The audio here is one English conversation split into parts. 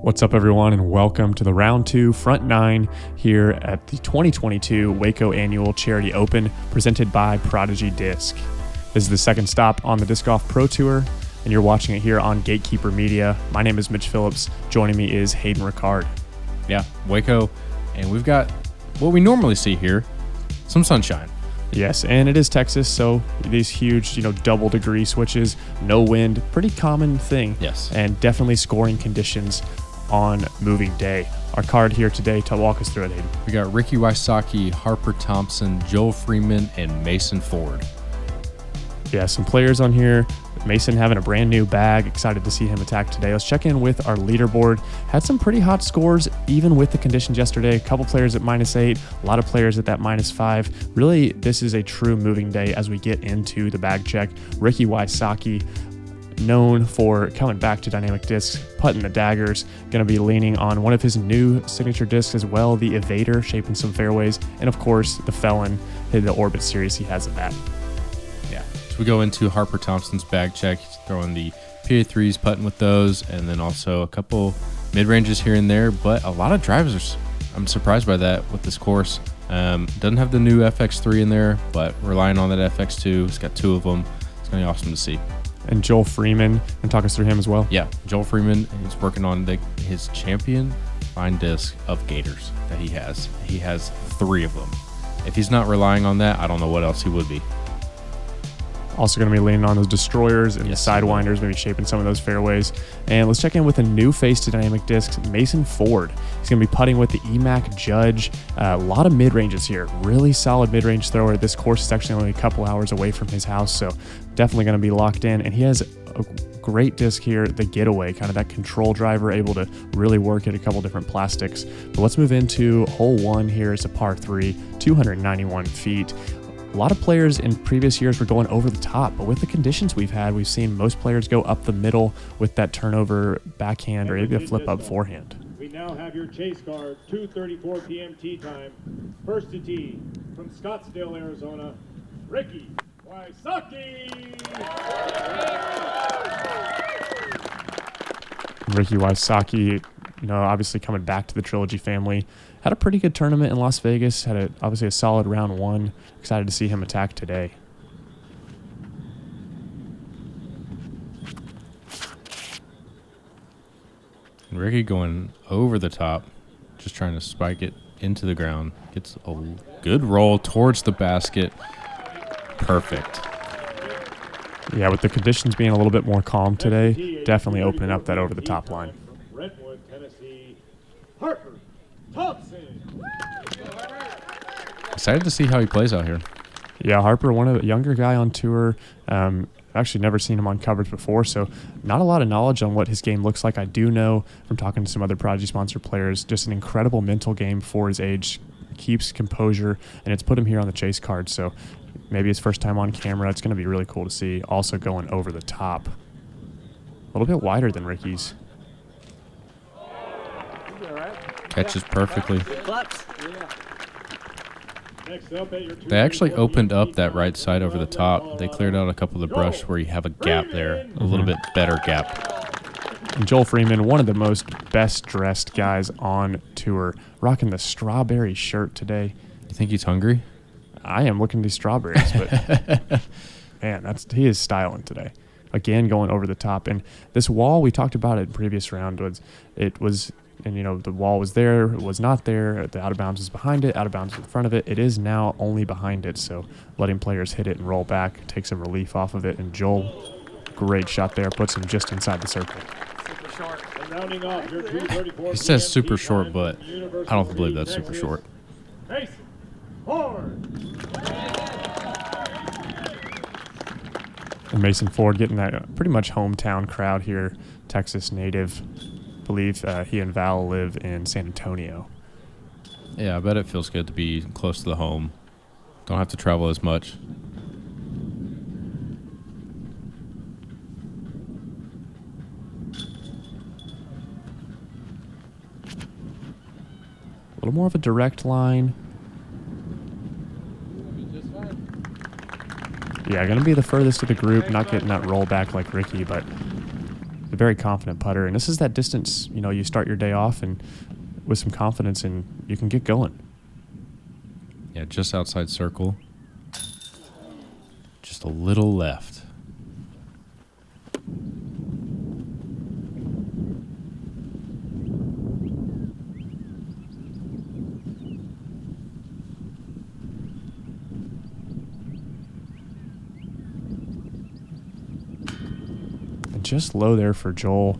What's up, everyone, and welcome to the Round 2 Front 9 here at the 2022 Waco Annual Charity Open presented by Prodigy Disc. This is the second stop on the Disc Golf Pro Tour, and you're watching it here on Gatekeeper Media. My name is Mitch Phillips. Joining me is Hayden Riccard. Yeah, Waco, and we've got what we normally see here, some sunshine. Yes, and it is Texas, so these huge, double degree switches, no wind, pretty common thing. Yes. And definitely scoring conditions on moving day. Our card here today to walk us through it, Hayden. We got Wysocki, Harper Thompson, Joel Freeman, and Mason Ford. Yeah, some players on here. Mason having a brand new bag. Excited to see him attack today. Let's check in with our leaderboard. Had some pretty hot scores, even with the conditions yesterday. A couple players at -8, a lot of players at that -5. Really, this is a true moving day as we get into the bag check. Wysocki, known for coming back to dynamic discs, putting the daggers, going to be leaning on one of his new signature discs as well, the Evader, shaping some fairways, and of course the Felon, the Orbit series he has in that. Yeah, so we go into Harper Thompson's bag check. He's throwing the PA3s, putting with those, and then also a couple mid-ranges here and there, but a lot of drivers. I'm surprised by that with this course. Doesn't have the new FX3 in there, but relying on that FX2. He's got two of them. It's going to be awesome to see. And Joel Freeman, and talk us through him as well. Yeah, Joel Freeman is working on his champion fine disc of Gators that he has. He has 3 of them. If he's not relying on that, I don't know what else he would be. Also going to be leaning on those destroyers and the sidewinders, maybe shaping some of those fairways. And let's check in with a new face to dynamic discs, Mason Ford. He's going to be putting with the EMAC Judge. A lot of mid-ranges here. Really solid mid-range thrower. This course is actually only a couple hours away from his house, so definitely going to be locked in. And he has a great disc here, the Getaway, kind of that control driver, able to really work at a couple different plastics. But let's move into hole 1 here. It's a par 3, 291 feet. A lot of players in previous years were going over the top, but with the conditions we've had, we've seen most players go up the middle with that turnover backhand or maybe a flip up forehand. We now have your chase card, 2:34 p.m. tee time. First to tee from Scottsdale, Arizona, Wysocki. Wysocki, obviously coming back to the Trilogy family. Had a pretty good tournament in Las Vegas. Had obviously a solid round 1. Excited to see him attack today. And Ricky going over the top, just trying to spike it into the ground. Gets a good roll towards the basket. Perfect. Yeah, with the conditions being a little bit more calm today, definitely opening up that over the top line. Redwood, Tennessee, Harper Thompson. Excited to see how he plays out here. Yeah, Harper, one of the younger guy on tour. Actually never seen him on coverage before, so not a lot of knowledge on what his game looks like. I do know from talking to some other Prodigy sponsored players, just an incredible mental game for his age. Keeps composure, and it's put him here on the chase card, so maybe his first time on camera. It's going to be really cool to see. Also going over the top. A little bit wider than Ricky's. Catches perfectly. Next up at your They actually opened up that right side over the top. They cleared out a couple of the brush where you have a gap there, a little bit better gap. And Joel Freeman, one of the most best-dressed guys on tour, rocking the strawberry shirt today. You think he's hungry? I am looking at these strawberries, but man, he is styling today. Again, going over the top. And this wall, we talked about it in previous round, the wall was there, it was not there, the out of bounds is behind it, out of bounds in front of it. It is now only behind it, so letting players hit it and roll back, take some relief off of it. And Joel, great shot there, puts him just inside the circle. He says super short, but I don't believe that's super short. Mason Ford. And Mason Ford getting that pretty much hometown crowd here, Texas native. I believe he and Val live in San Antonio. Yeah, I bet it feels good to be close to the home. Don't have to travel as much. A little more of a direct line. Yeah, going to be the furthest of the group, not getting that roll back like Ricky, but a very confident putter. And this is that distance, you know, you start your day off and with some confidence and you can get going. Yeah, just outside circle. Just a little left. Just low there for Joel.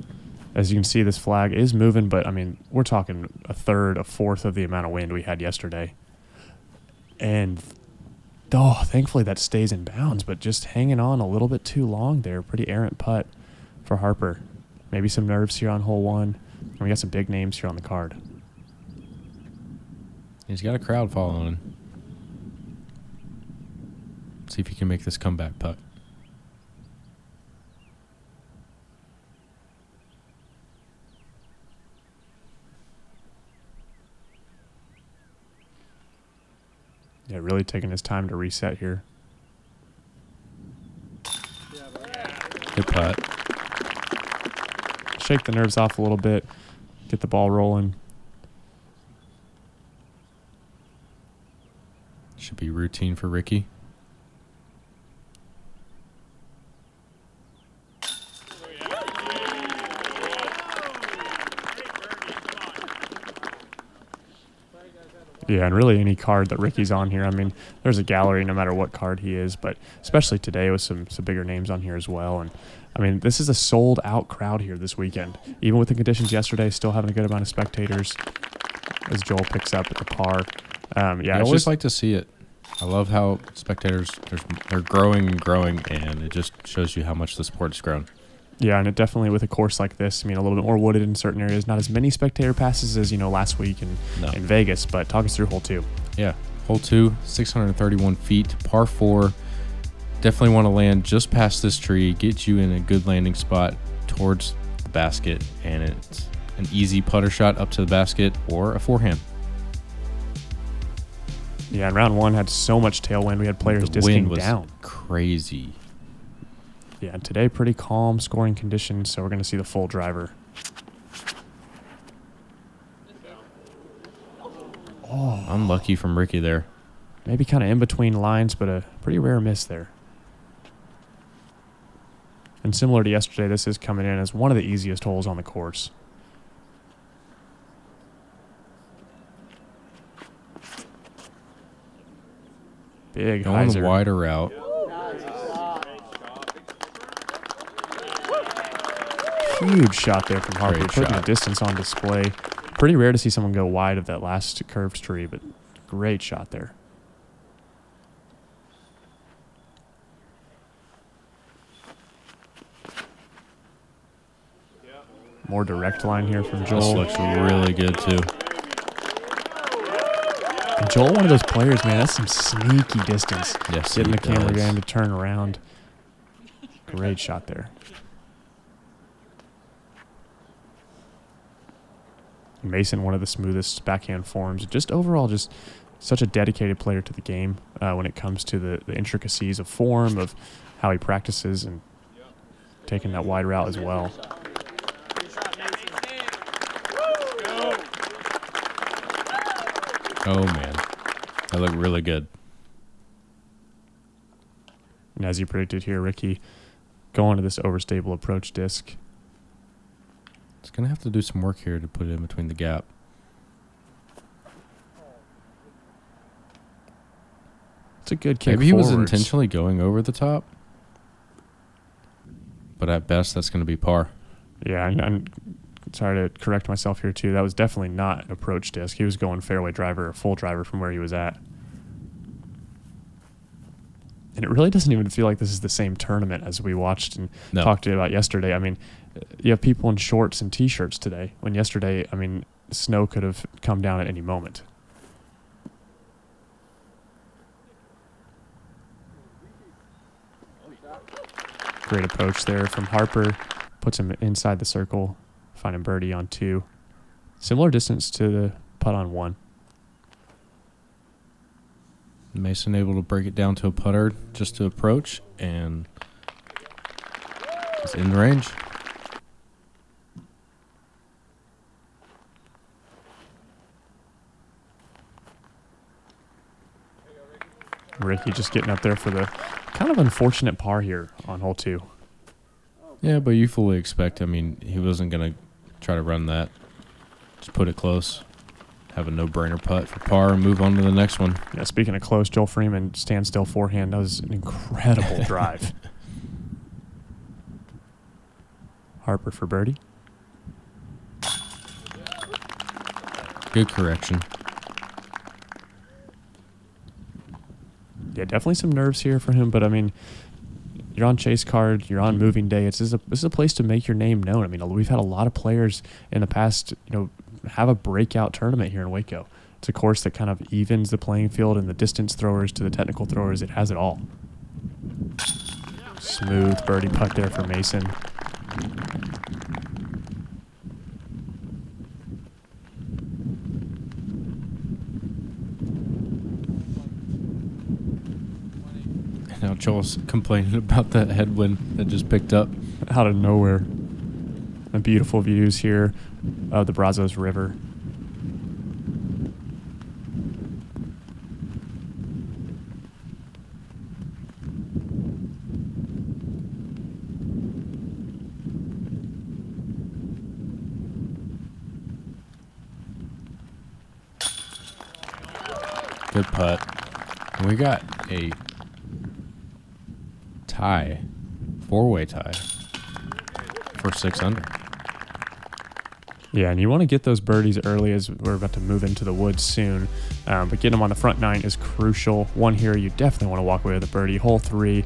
As you can see, this flag is moving, but I mean, we're talking a third, a fourth of the amount of wind we had yesterday. And thankfully that stays in bounds, but just hanging on a little bit too long there. Pretty errant putt for Harper. Maybe some nerves here on hole 1. And we got some big names here on the card. He's got a crowd following him. See if he can make this comeback putt. Yeah, really taking his time to reset here. Good putt. Shake the nerves off a little bit. Get the ball rolling. Should be routine for Ricky. Yeah, and really any card that Ricky's on here. I mean, there's a gallery no matter what card he is, but especially today with some bigger names on here as well. And I mean, this is a sold-out crowd here this weekend. Even with the conditions yesterday, still having a good amount of spectators as Joel picks up at the par. Yeah, I always like to see it. I love how spectators, they're growing and growing, and it just shows you how much the sport has grown. Yeah, and it definitely with a course like this, I mean, a little bit more wooded in certain areas. Not as many spectator passes as, you know, last week in Vegas, but talk us through hole 2. Yeah, hole 2, 631 feet, par 4. Definitely want to land just past this tree, get you in a good landing spot towards the basket, and it's an easy putter shot up to the basket or a forehand. Yeah, and round 1 had so much tailwind. We had players disking down. Crazy. Yeah, and today pretty calm scoring conditions, so we're going to see the full driver. Oh, unlucky from Ricky there. Maybe kind of in between lines, but a pretty rare miss there. And similar to yesterday, this is coming in as one of the easiest holes on the course. Big going hyzer. the wider route. Huge shot there from Harper, Great putting the shot. distance on display. Pretty rare to see someone go wide of that last curved tree, but great shot there. More direct line here from Joel. This looks really good too. And Joel, one of those players, man, that's some sneaky distance. Yes, Getting he the camera does. guy to turn around. Great shot there. Mason, one of the smoothest backhand forms. Just overall, just such a dedicated player to the game when it comes to the intricacies of form, of how he practices, and taking that wide route as well. Oh, man. That looked really good. And as you predicted here, Ricky going to this overstable approach disc. It's going to have to do some work here to put it in between the gap. It's a good kick Maybe he was forwards. intentionally going over the top. But at best, that's going to be par. Yeah, and I'm sorry to correct myself here, too. That was definitely not an approach disc. He was going fairway driver, or full driver from where he was at. And it really doesn't even feel like this is the same tournament as we watched and talked about yesterday. I mean, you have people in shorts and T-shirts today, when yesterday, I mean, snow could have come down at any moment. Great approach there from Harper. Puts him inside the circle, finding birdie on 2. Similar distance to the putt on 1. Mason able to break it down to a putter just to approach, and it's in the range. Ricky just getting up there for the kind of unfortunate par here on hole 2. Yeah, but you fully expect. I mean, he wasn't going to try to run that. Just put it close. Have a no-brainer putt for par and move on to the next one. Yeah, speaking of close, Joel Freeman, standstill forehand. That was an incredible drive. Harper for birdie. Good correction. Yeah, definitely some nerves here for him, but I mean, you're on chase card, you're on moving day. This is a place to make your name known. I mean, we've had a lot of players in the past, have a breakout tournament here in Waco. It's a course that kind of evens the playing field, and the distance throwers to the technical throwers, it has it all. Smooth birdie putt there for Mason. Now Joel's complaining about that headwind that just picked up. Out of nowhere. The beautiful views here of the Brazos River. Good putt. And we got a tie, 4-way tie for 6 under. Yeah, and you want to get those birdies early as we're about to move into the woods soon. But getting them on the front 9 is crucial. One here, you definitely want to walk away with a birdie. Hole 3,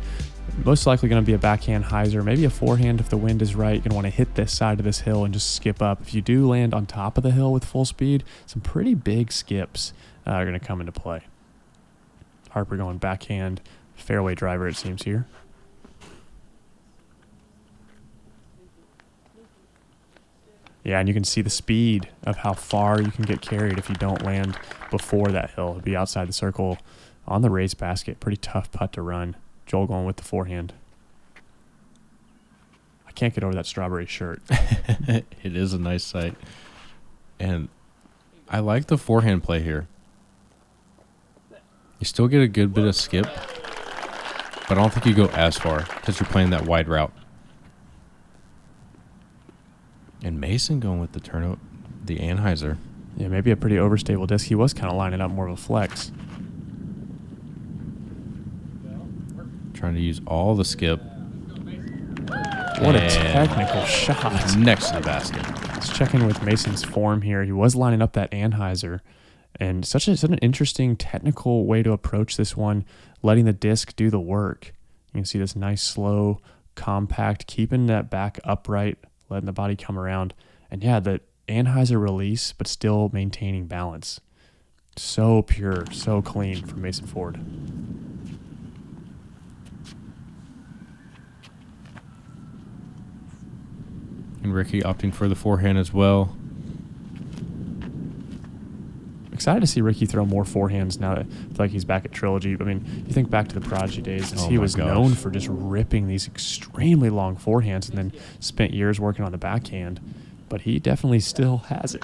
most likely going to be a backhand hyzer, maybe a forehand if the wind is right. You're going to want to hit this side of this hill and just skip up. If you do land on top of the hill with full speed, some pretty big skips are going to come into play. Harper going backhand, fairway driver it seems here. Yeah, and you can see the speed of how far you can get carried if you don't land before that hill. It'll be outside the circle on the raised basket. Pretty tough putt to run. Joel going with the forehand. I can't get over that strawberry shirt. It is a nice sight. And I like the forehand play here. You still get a good bit of skip, but I don't think you go as far because you're playing that wide route. And Mason going with the turnout, the anhyzer. Yeah, maybe a pretty overstable disc. He was kind of lining up more of a flex. Trying to use all the skip. What a technical shot. Next to the basket. Let's check in with Mason's form here. He was lining up that anhyzer. And such an interesting technical way to approach this one, letting the disc do the work. You can see this nice, slow, compact, keeping that back upright, letting the body come around. And yeah, the anhyzer release, but still maintaining balance. So pure, so clean from Mason Ford. And Ricky opting for the forehand as well. Excited to see Ricky throw more forehands now that I feel like he's back at Trilogy. I mean, you think back to the Prodigy days, he was known for just ripping these extremely long forehands and then spent years working on the backhand. But he definitely still has it.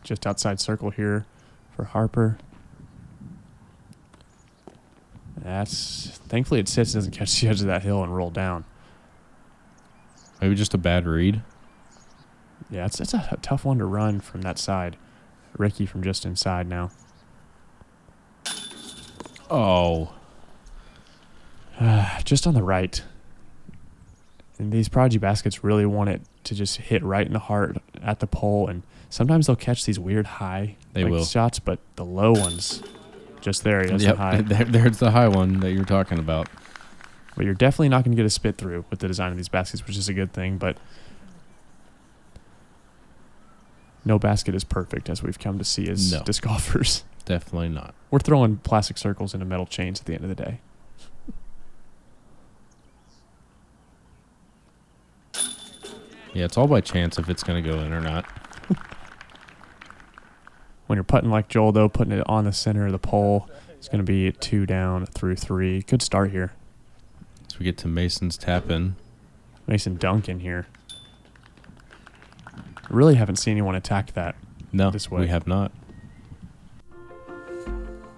Just outside circle here for Harper. Thankfully it sits and doesn't catch the edge of that hill and roll down. Maybe just a bad read. Yeah, it's a tough one to run from that side. Ricky from just inside now. Oh. Just on the right. And these Prodigy baskets really want it to just hit right in the heart at the pole. And sometimes they'll catch these weird high shots, but the low ones, just there. He doesn't high. There's the high one that you're talking about. But you're definitely not going to get a spit through with the design of these baskets, which is a good thing. But no basket is perfect, as we've come to see as disc golfers. Definitely not. We're throwing plastic circles into metal chains at the end of the day. Yeah, it's all by chance if it's going to go in or not. When you're putting like Joel, though, putting it on the center of the pole, it's going to be 2 down through 3. Good start here. So we get to Mason's tap in. Mason Duncan here. Really haven't seen anyone attack that this way. We have not.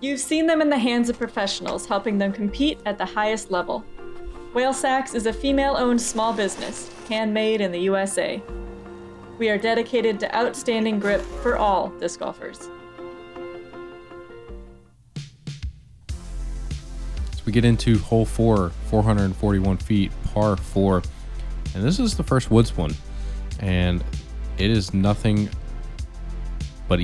You've seen them in the hands of professionals, helping them compete at the highest level. Whale Sacks is a female-owned small business, handmade in the USA. We are dedicated to outstanding grip for all disc golfers. We get into hole 4, 441 feet, par 4. And this is the first woods one. And it is nothing but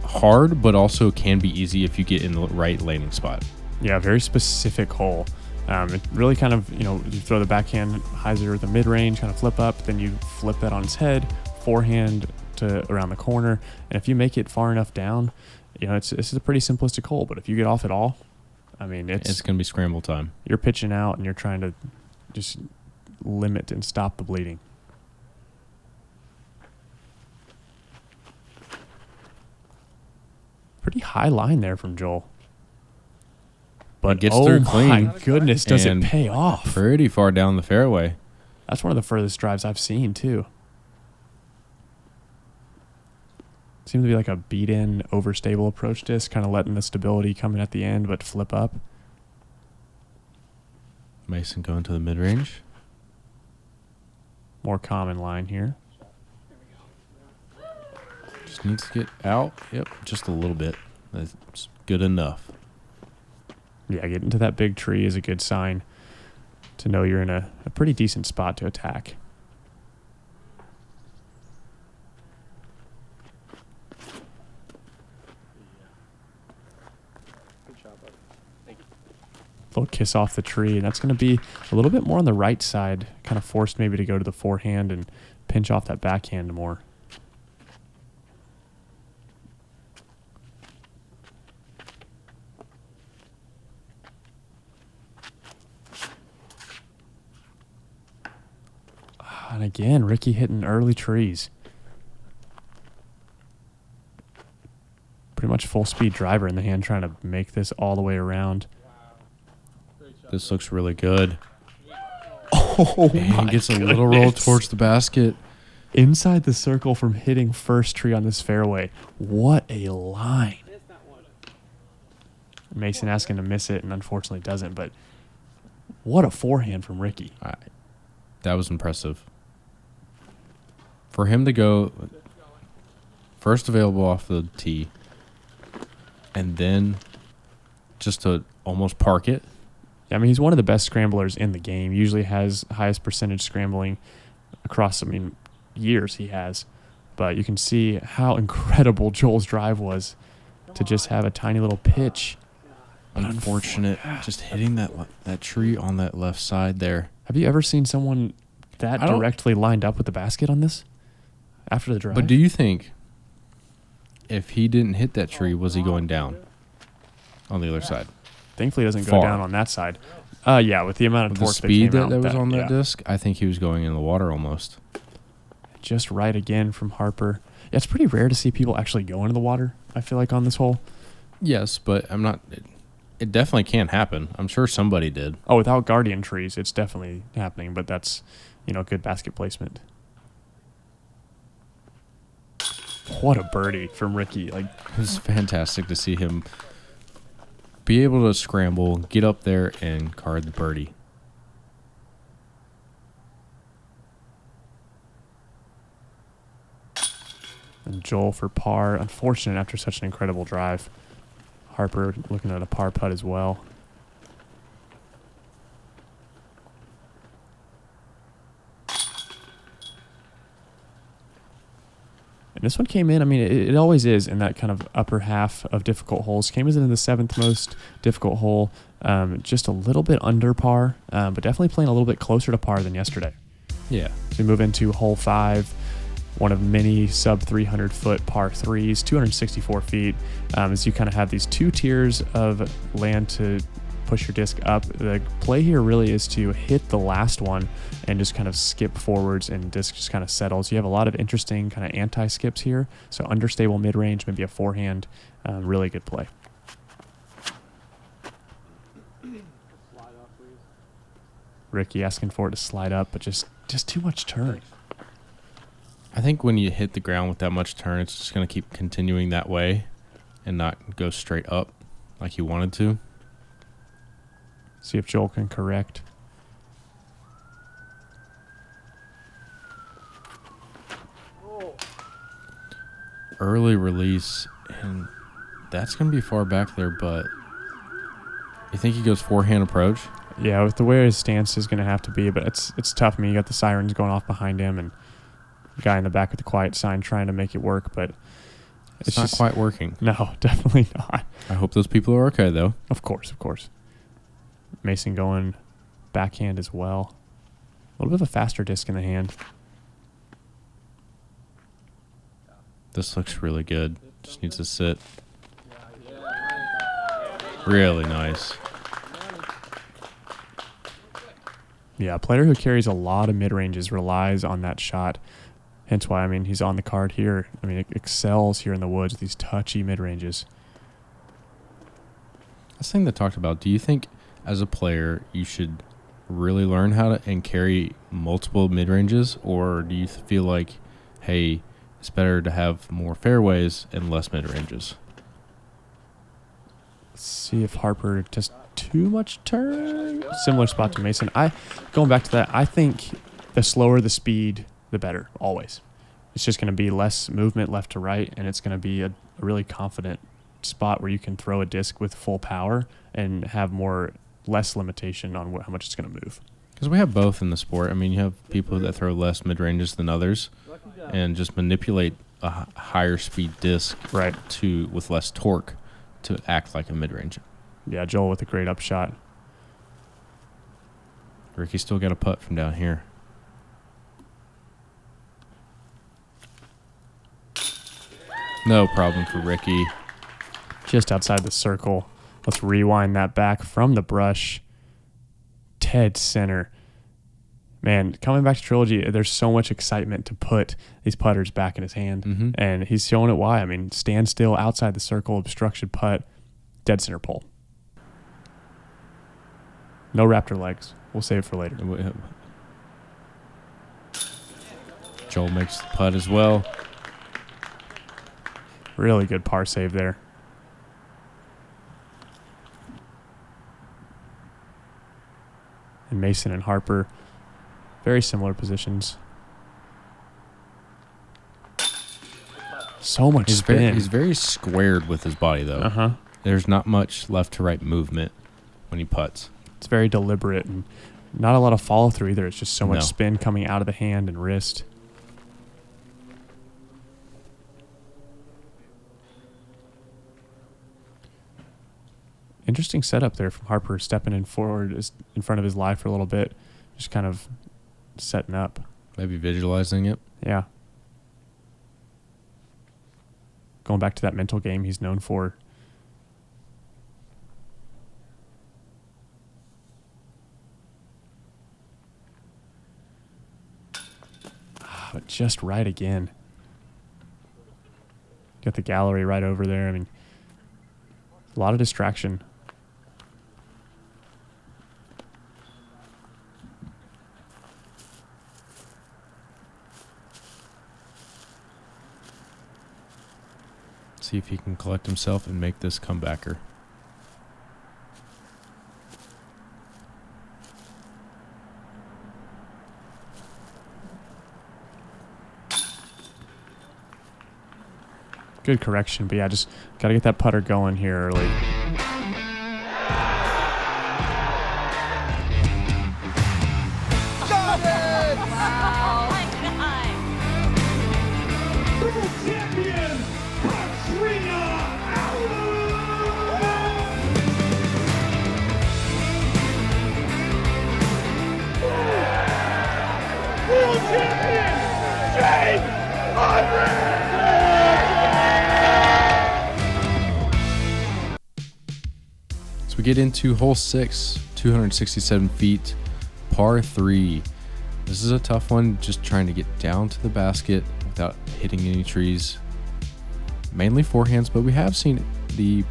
hard, but also can be easy if you get in the right landing spot. Yeah, very specific hole. It really kind of, you throw the backhand hyzer at the mid-range, kind of flip up, then you flip that on its head, forehand to around the corner. And if you make it far enough down, it's a pretty simplistic hole. But if you get off at all, it's going to be scramble time. You're pitching out and you're trying to just limit and stop the bleeding. Pretty high line there from Joel. But it gets through clean. My goodness, does it pay off? Pretty far down the fairway. That's one of the furthest drives I've seen, too. Seems to be like a beat-in, overstable approach disc, kind of letting the stability come in at the end, but flip up. Mason going to the mid-range. More common line here. Just needs to get out. Yep, just a little bit. That's good enough. Yeah, getting to that big tree is a good sign to know you're in a pretty decent spot to attack. Little kiss off the tree, and that's going to be a little bit more on the right side, kind of forced maybe to go to the forehand and pinch off that backhand more. And again, Ricky hitting early trees. Pretty much full speed driver in the hand, trying to make this all the way around. This looks really good. Oh, and gets a little roll towards the basket. Inside the circle from hitting first tree on this fairway. What a line. Mason asking to miss it and unfortunately doesn't, but what a forehand from Ricky. That was impressive. For him to go first available off the tee and then just to almost park it. I mean, he's one of the best scramblers in the game. Usually has highest percentage scrambling across, years he has. But you can see how incredible Joel's drive was to just have a tiny little pitch. Unfortunate. Just hitting that tree on that left side there. Have you ever seen someone that directly lined up with the basket on this after the drive? But do you think if he didn't hit that tree, was he going down on the other side? Thankfully, it doesn't go down on that side. Yeah, with the amount of torque the speed that was on that disc, I think he was going in the water almost. Just right again from Harper. Yeah, it's pretty rare to see people actually go into the water, I feel like, on this hole. Yes, but I'm not... It definitely can happen. I'm sure somebody did. Oh, without guardian trees, it's definitely happening, but that's, good basket placement. What a birdie from Ricky. It was fantastic to see him be able to scramble, get up there, and card the birdie. And Joel for par. Unfortunate after such an incredible drive. Harper looking at a par putt as well. And this one came in, it always is in that kind of upper half of difficult holes. Came in the 7th most difficult hole, just a little bit under par, but definitely playing a little bit closer to par than yesterday. Yeah. So we move into hole 5, one of many sub 300-foot par 3s, 264 feet. As you kind of have these two tiers of land to push your disc up. The play here really is to hit the last one and just kind of skip forwards and disc just kind of settles. You have a lot of interesting kind of anti-skips here. So understable mid-range, maybe a forehand, really good play. Ricky asking for it to slide up, but just too much turn. I think when you hit the ground with that much turn, it's just going to keep continuing that way and not go straight up. like he wanted to. See if Joel can correct. Early release, and that's going to be far back there, but you think he goes forehand approach? Yeah, with the way his stance is going to have to be, but it's tough. I mean, you got the sirens going off behind him and the guy in the back with the quiet sign trying to make it work, but it's not quite working. No, definitely not. I hope those people are okay, though. Of course. Mason going backhand as well. A little bit of a faster disc in the hand. This looks really good. Just needs to sit. Really nice. Yeah, a player who carries a lot of mid-ranges relies on that shot. Hence why, I mean, he's on the card here. I mean, excels here in the woods with these touchy mid-ranges. That's the thing that talked about. Do you think, as a player, you should really learn how to and carry multiple mid-ranges? Or do you feel like, hey, it's better to have more fairways and less mid-ranges? Let's see if Harper just too much turn. Similar spot to Mason. Going back to that, I think the slower the speed, the better, always. It's just going to be less movement left to right, and it's going to be a really confident spot where you can throw a disc with full power and have less limitation on how much it's going to move. Because we have both in the sport. I mean, you have people that throw less mid-ranges than others and just manipulate a higher speed disc right with less torque to act like a mid-range. Yeah, Joel with a great upshot. Ricky still got a putt from down here. No problem for Ricky. Just outside the circle. Let's rewind that back from the brush. Dead center. Man, coming back to Trilogy, there's so much excitement to put these putters back in his hand. Mm-hmm. And he's showing it why. I mean, stand still outside the circle, obstruction putt, dead center pole. No Raptor legs. We'll save it for later. Joel makes the putt as well. Really good par save there. And Mason and Harper, very similar positions. So much spin. He's very squared with his body, though. Uh-huh. There's not much left to right movement when he putts. It's very deliberate and not a lot of follow through either. It's just so much spin coming out of the hand and wrist. Interesting setup there from Harper, stepping in forward in front of his lie for a little bit, just kind of setting up. Maybe visualizing it. Yeah. Going back to that mental game he's known for. But just right again. Got the gallery right over there. I mean, a lot of distraction. See if he can collect himself and make this comebacker. Good correction, but yeah, just got to get that putter going here early. Champion, World champion, James Conrad! So we get into hole 6, 267 feet, par 3. This is a tough one, just trying to get down to the basket without hitting any trees. Mainly forehands, but we have seen the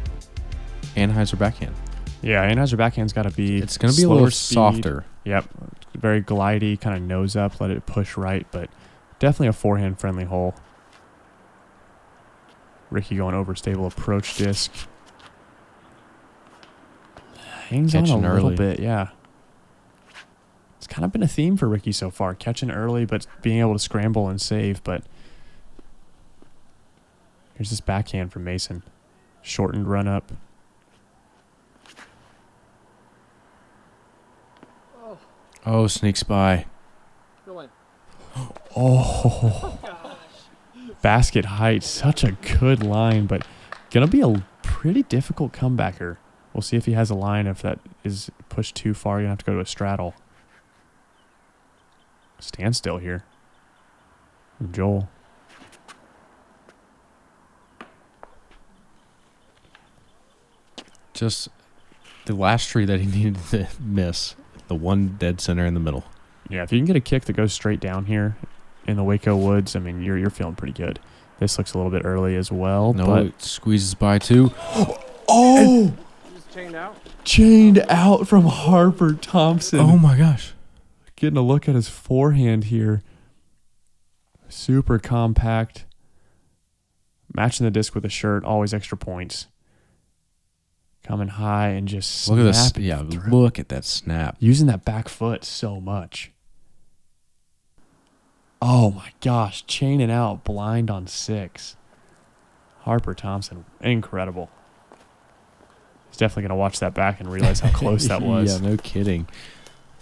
Anheuser backhand. Yeah, Anheuser backhand's got to be. It's going to be a little softer. Yep, very glidey, kind of nose up, let it push right, but definitely a forehand friendly hole. Ricky going over stable approach disc. hangs on a Catching little early. bit, yeah. It's kind of been a theme for Ricky so far, catching early but being able to scramble and save. But here's this backhand from Mason. Shortened run up. Oh, sneaks by. Oh, basket height, such a good line, but gonna be a pretty difficult comebacker. We'll see if he has a line. If that is pushed too far, you're gonna have to go to a straddle. Stand still here. Joel. Just the last tree that he needed to miss. The one dead center in the middle. Yeah, if you can get a kick that goes straight down here in the Waco woods, I mean, you're feeling pretty good. This looks a little bit early as well. No, but it squeezes by too. oh! Just chained out. Chained out from Harper Thompson. Oh my gosh. Getting a look at his forehand here. Super compact. Matching the disc with a shirt, always extra points. Coming high and just Look at this. snapping Yeah, through. look at that snap. Using that back foot so much. Oh my gosh, chaining out blind on 6. Harper Thompson, incredible. He's definitely going to watch that back and realize how close that was. Yeah, no kidding.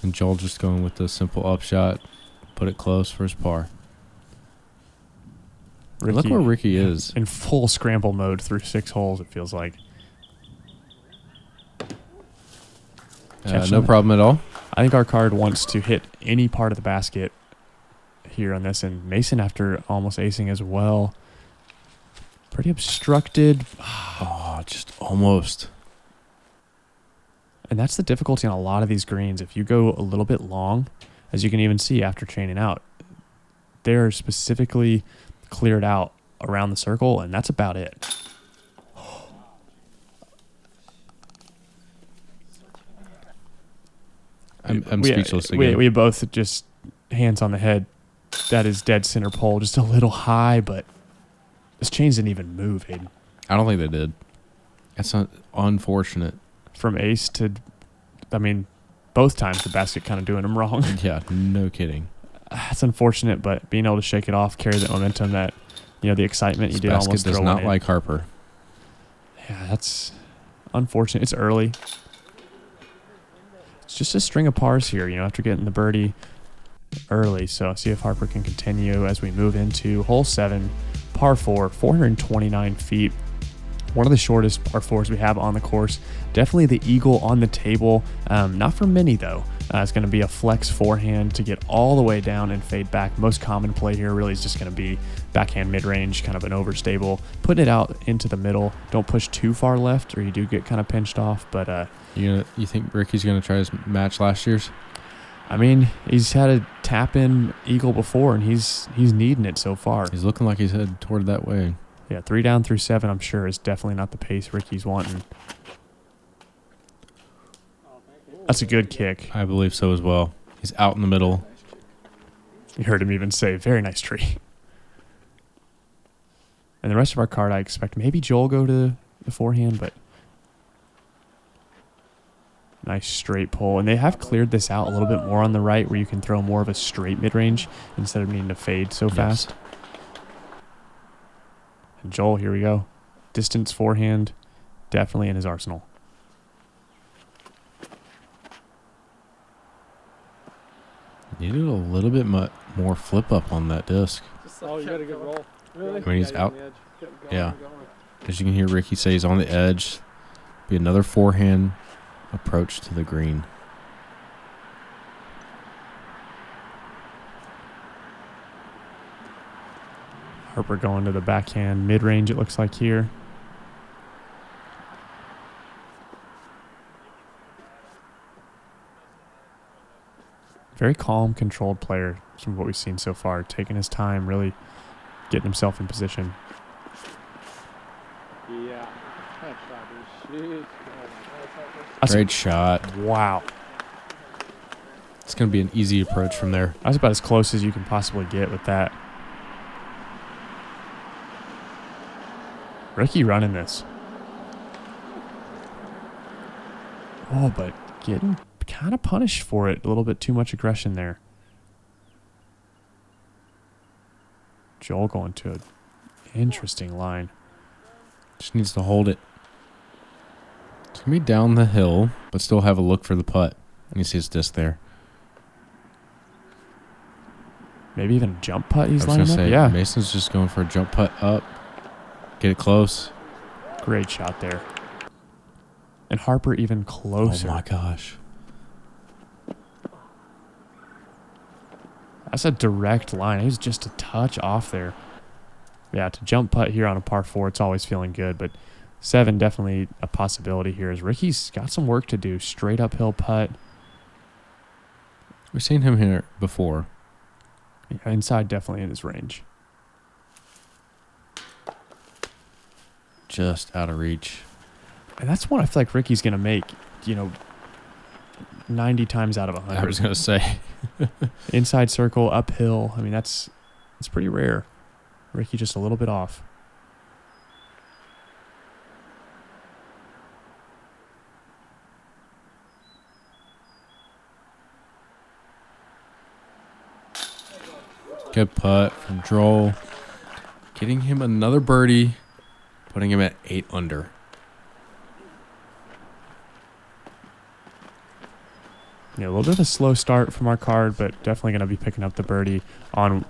And Joel just going with the simple upshot, put it close for his par. Look where Ricky is. In full scramble mode through 6 holes, it feels like. No problem at all. I think our card wants to hit any part of the basket here on this. And Mason, after almost acing as well, pretty obstructed. Oh, just almost. And that's the difficulty on a lot of these greens. If you go a little bit long, as you can even see after chaining out, they're specifically cleared out around the circle, and that's about it. I'm speechless again. We both just hands on the head. That is dead center pole, just a little high, but this chains didn't even move, Hayden. I don't think they did. That's not unfortunate. From ace to, I mean, both times the basket kind of doing them wrong. Yeah, no kidding. That's unfortunate, but being able to shake it off, carry that momentum, that, you know, the excitement This you did basket almost does throw not in. like Harper. Yeah, that's unfortunate. It's early. It's just a string of pars here, you know, after getting the birdie early. So see if Harper can continue as we move into hole 7, par 4, 429 feet. One of the shortest par 4s we have on the course. Definitely the eagle on the table. Not for many, though. It's going to be a flex forehand to get all the way down and fade back. Most common play here really is just going to be backhand mid-range, kind of an overstable. Putting it out into the middle. Don't push too far left or you do get kind of pinched off. But You think Ricky's going to try his match last year's? I mean, he's had a tap-in eagle before, and he's needing it so far. He's looking like he's headed toward that way. Yeah, 3 down through 7, I'm sure, is definitely not the pace Ricky's wanting. That's a good kick. I believe so as well. He's out in the middle. You heard him even say, very nice tree. And the rest of our card, I expect maybe Joel go to the forehand, but nice straight pull. And they have cleared this out a little bit more on the right where you can throw more of a straight mid-range instead of needing to fade so fast. And Joel, here we go. Distance forehand, definitely in his arsenal. Needed a little bit more flip up on that disc. Oh, you got a good roll. Really? I mean, he's Yeah, out. on the edge. Kept going, Yeah. going. As you can hear Ricky say, he's on the edge. Be another forehand approach to the green. Harper going to the backhand mid-range, it looks like here. Very calm, controlled player from what we've seen so far. Taking his time, really getting himself in position. Yeah. Nice shot, dude. Shit. That's Great shot. Wow. It's going to be an easy approach from there. That's about as close as you can possibly get with that. Ricky running this. Oh, but getting kind of punished for it. A little bit too much aggression there. Joel going to an interesting line. Just needs to hold it. It's going to be down the hill, but still have a look for the putt. And you see his disc there. Maybe even a jump putt he's I was going lining to up. say, Yeah, Mason's just going for a jump putt up. Get it close. great shot there. And Harper even closer. Oh, my gosh. That's a direct line. He's just a touch off there. Yeah, to jump putt here on a par 4, it's always feeling good. But 7 definitely a possibility here as Ricky's got some work to do. Straight uphill putt. We've seen him here before. Yeah, inside definitely in his range. Just out of reach. And that's one I feel like Ricky's going to make, 90 times out of 100. I was going to say. Inside circle, uphill. I mean, it's pretty rare. Ricky just a little bit off. Good putt from Droll. Getting him another birdie. Putting him at 8 under. Yeah, a little bit of a slow start from our card, but definitely going to be picking up the birdie on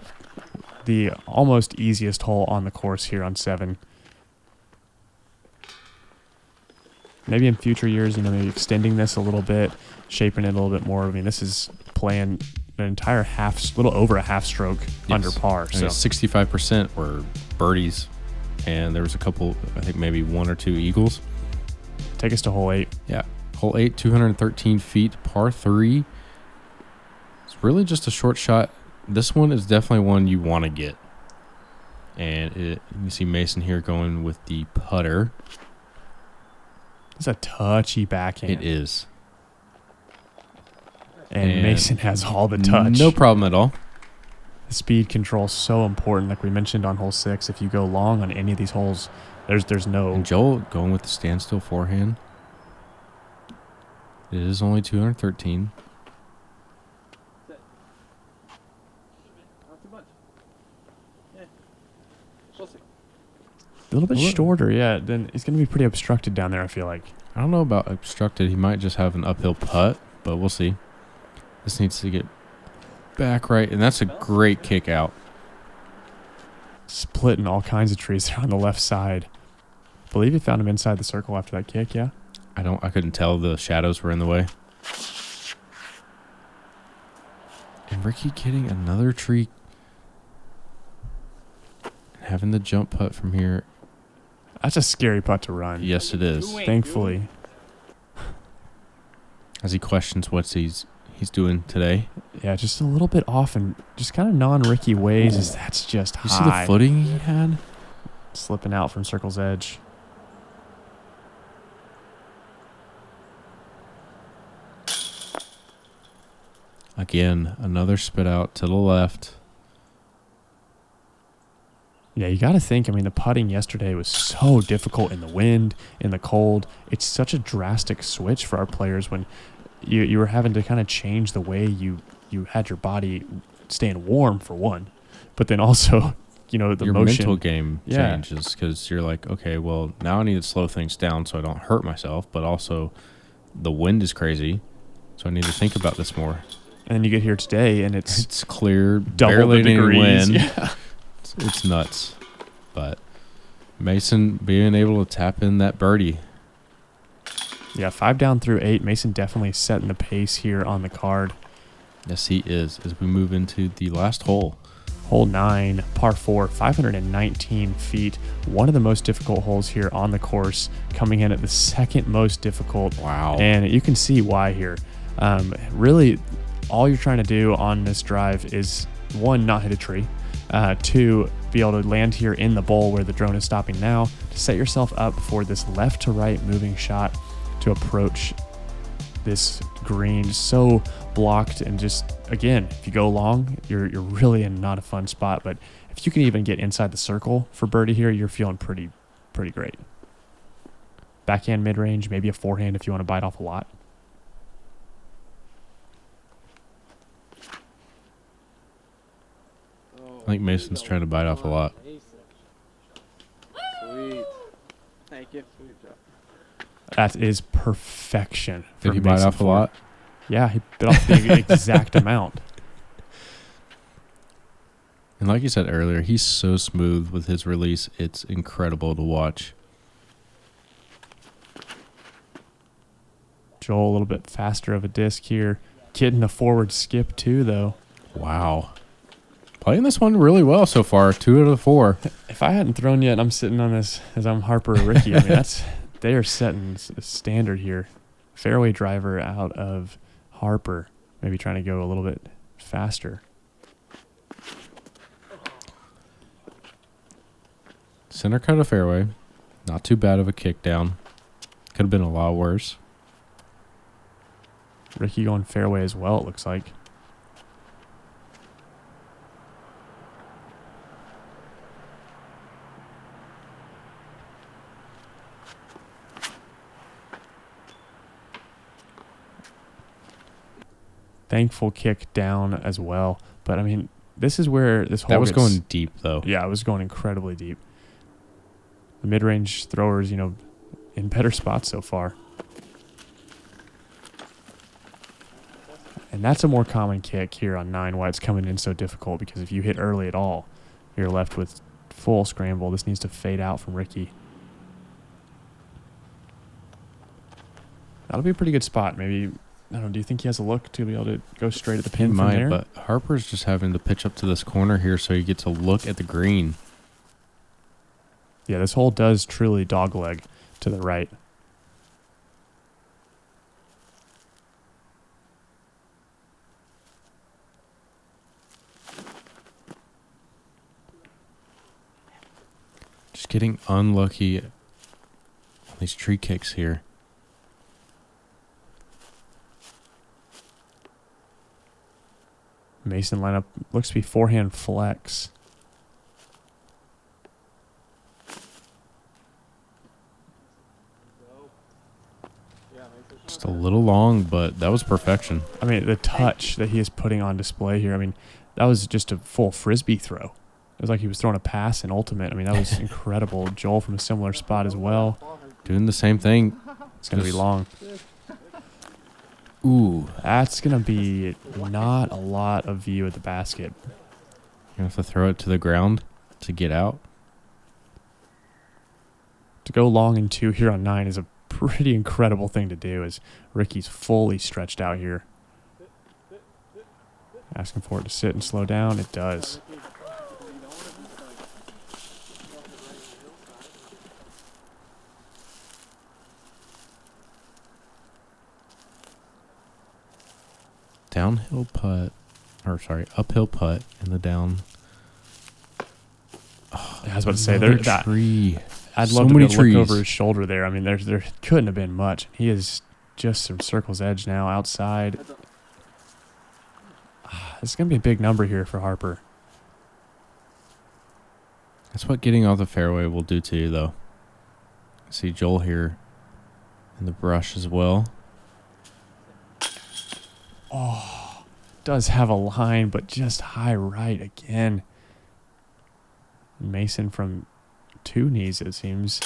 the almost easiest hole on the course here on 7. Maybe in future years, maybe extending this a little bit, shaping it a little bit more. I mean, this is playing an entire little over a half stroke under par. So 65% were birdies, and there was a couple, I think maybe 1 or 2 eagles. Take us to hole 8. Yeah. Hole 8, 213 feet, par 3. It's really just a short shot. This one is definitely one you want to get. And you see Mason here going with the putter. It's a touchy backhand. It is. And Mason has all the touch. No problem at all. The speed control is so important. Like we mentioned on hole 6, if you go long on any of these holes, there's no... And Joel going with the standstill forehand. It is only 213. A little bit shorter, yeah. Then it's going to be pretty obstructed down there, I feel like. I don't know about obstructed. He might just have an uphill putt, but we'll see. This needs to get back right, and that's a great kick out. Splitting all kinds of trees there on the left side. I believe you found him inside the circle after that kick, yeah? I couldn't tell. The shadows were in the way. And Ricky getting another tree. Having the jump putt from here. That's a scary putt to run. Yes, it is. Thankfully. As he questions what he's doing today. Yeah, just a little bit off and just kind of non-Ricky ways. That's just high. You see the footing he had? Slipping out from circle's edge. Again, another spit out to the left. Yeah, you got to think, the putting yesterday was so difficult in the wind, in the cold. It's such a drastic switch for our players when you were having to kind of change the way you had your body staying warm, for one. But then also, the your motion. mental game changes because you're like, okay, well, now I need to slow things down so I don't hurt myself. But also, the wind is crazy, so I need to think about this more. And then you get here today, and it's clear, double barely the any degrees. wind. Yeah. It's nuts. But Mason being able to tap in that birdie. Yeah, 5 down through 8. Mason definitely setting the pace here on the card. Yes, he is. As we move into the last hole. Hole 9, par 4, 519 feet. One of the most difficult holes here on the course, coming in at the second most difficult. Wow. And you can see why here. Really, all you're trying to do on this drive is, 1, not hit a tree. 2, be able to land here in the bowl where the drone is stopping now to set yourself up for this left to right moving shot to approach this green. So blocked, and just, again, if you go long, you're really in not a fun spot. But if you can even get inside the circle for birdie here, you're feeling pretty great. Backhand mid-range, maybe a forehand if you want to bite off a lot. think Mason's trying to bite off a lot. Sweet. Thank you. Sweet job. That is perfection. Did he bite off a lot? Yeah, he bit off the exact amount. And like you said earlier, he's so smooth with his release. It's incredible to watch. Joel a little bit faster of a disc here. Getting a forward skip too, though. Wow. Playing this one really well so far. 2 out of 4. If I hadn't thrown yet and I'm sitting on this as I'm Harper or Ricky, I mean, they are setting a standard here. Fairway driver out of Harper. Maybe trying to go a little bit faster. Center cut of fairway. Not too bad of a kick down. Could have been a lot worse. Ricky going fairway as well, it looks like. Thankful kick down as well. But, I mean, this is where this hole That was gets, going deep, though. Yeah, it was going incredibly deep. The mid-range throwers, in better spots so far. And that's a more common kick here on 9, why it's coming in so difficult, because if you hit early at all, you're left with full scramble. This needs to fade out from Ricky. That'll be a pretty good spot. Maybe, I don't know, do you think he has a look to be able to go straight at the He pin from might, there? but Harper's just having to pitch up to this corner here so he gets a look at the green. Yeah, this hole does truly dogleg to the right. Just getting unlucky on these tree kicks here. Mason lineup looks to be forehand flex. Just a little long, but that was perfection. I mean, the touch that he is putting on display here, I mean, that was just a full Frisbee throw. It was like he was throwing a pass in ultimate. I mean, that was incredible. Joel from a similar spot as well. Doing the same thing. It's going to be long. Ooh. That's going to be not a lot of view at the basket. You have to throw it to the ground to get out. To go long in 2 here on 9 is a pretty incredible thing to do, as Ricky's fully stretched out here. Asking for it to sit and slow down. It does. Downhill putt, or sorry, uphill putt in the down. Oh, I was about to say, another that tree. I'd So love to many be able to look trees. over his shoulder there. I mean, there couldn't have been much. He is just some circle's edge now outside. This is going to be a big number here for Harper. That's what getting off the fairway will do to you, though. I see Joel here in the brush as well. Oh, does have a line, but just high right again. Mason from 2 knees, it seems.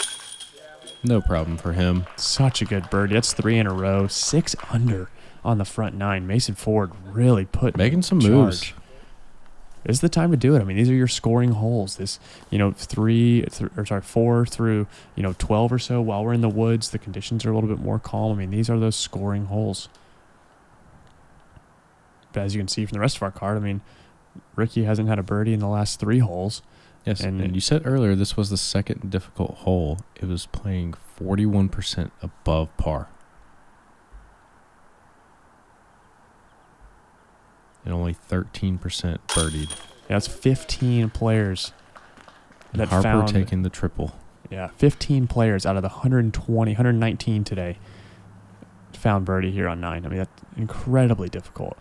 No problem for him. Such a good birdie. That's 3 in a row. 6 under on the front 9. Mason Ford really put Making some charge. moves. This is the time to do it. I mean, these are your scoring holes. This, 4 through, 12 or so while we're in the woods. The conditions are a little bit more calm. I mean, these are those scoring holes. But as you can see from the rest of our card, I mean, Ricky hasn't had a birdie in the last 3 holes. Yes, And and you said earlier this was the second difficult hole. It was playing 41% above par. And only 13% birdied. Yeah, it's 15 players And that Harper found. taking the triple. Yeah, 15 players out of the 119 today found birdie here on 9. I mean, that's incredibly difficult.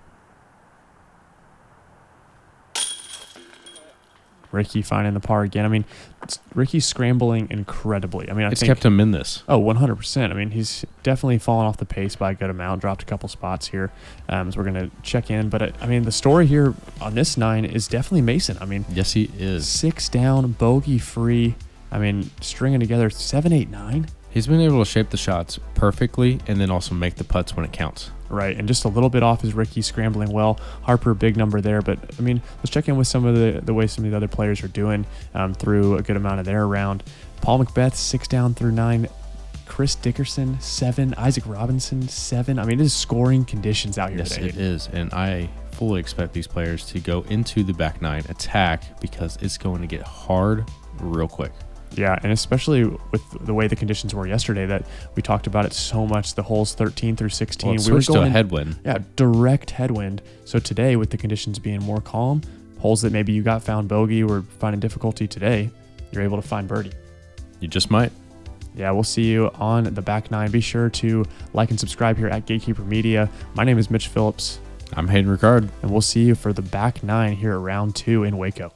Ricky finding the par again. I mean, Ricky's scrambling incredibly. I mean, It's kept him in this. Oh, 100%. I mean, he's definitely fallen off the pace by a good amount, dropped a couple spots here. So we're going to check in. But, I mean, the story here on this 9 is definitely Mason. I mean, Yes, he is. 6 down, bogey free. I mean, stringing together 7, 8, 9. He's been able to shape the shots perfectly and then also make the putts when it counts. Right, and just a little bit off is Ricky scrambling well. Harper, big number there. But, I mean, let's check in with some of the way some of the other players are doing through a good amount of their round. Paul Macbeth, 6 down through 9. Chris Dickerson, 7. Isaac Robinson, 7. I mean, it is scoring conditions out here Yes, today. it is. And I fully expect these players to go into the back 9, attack, because it's going to get hard real quick. Yeah, and especially with the way the conditions were yesterday, that we talked about it so much, the holes 13 through 16. Well, it we were switched to going a headwind. Yeah, direct headwind. So today, with the conditions being more calm, holes that maybe you got found bogey or finding difficulty today, you're able to find birdie. You just might. Yeah, we'll see you on the back 9. Be sure to like and subscribe here at Gatekeeper Media. My name is Mitch Phillips, I'm Hayden Riccard. and we'll see you for the back 9 here at round 2 in Waco.